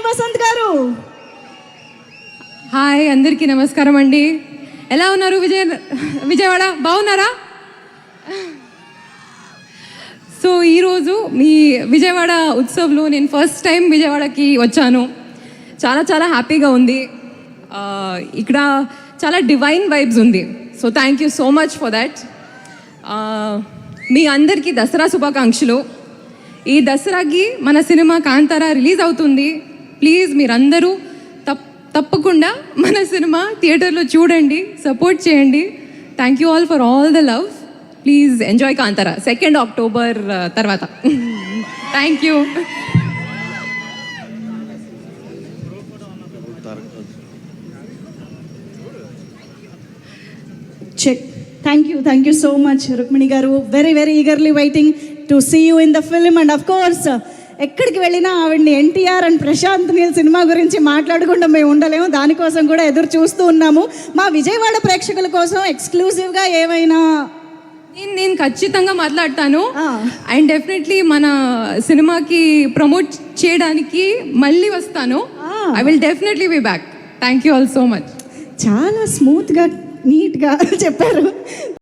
వసంత్ గారు. హాయ్, అందరికీ నమస్కారం అండి. ఎలా ఉన్నారు విజయవాడ? బాగున్నారా? సో ఈరోజు మీ విజయవాడ ఉత్సవ్లో నేను ఫస్ట్ టైం విజయవాడకి వచ్చాను. చాలా చాలా హ్యాపీగా ఉంది. ఇక్కడ చాలా డివైన్ వైబ్స్ ఉంది. So thank you so much for that. మీ అందరికీ దసరా శుభాకాంక్షలు. ఈ దసరాకి మన సినిమా కాంతారా రిలీజ్ అవుతుంది. ప్లీజ్ మీరందరూ తప్పకుండా మన సినిమా థియేటర్లో చూడండి, సపోర్ట్ చేయండి. Thank you all for all the love. Please enjoy Kantara 2 October తర్వాత. Thank you. Check. Thank you so much Rukmini garu. Very very eagerly waiting to see you in the film. And of course ఎక్కడికి వెళ్ళినా ఆవిడ్ని NTR and Prashanth Neel cinema గురించి మాట్లాడకుండా మేము ఉండలేము. దానికోసం కూడా ఎదురు చూస్తూ ఉన్నాము. మా విజయవాడ ప్రేక్షకుల కోసం ఎక్స్క్లూజివ్గా ఏమైనా నేను ఖచ్చితంగా మాట్లాడతాను. అండ్ డెఫినెట్లీ మన సినిమాకి ప్రమోట్ చేయడానికి మళ్ళీ వస్తాను. I will definitely be back. Thank you all so much. చాలా స్మూత్గా నీట్గా చెప్పారు.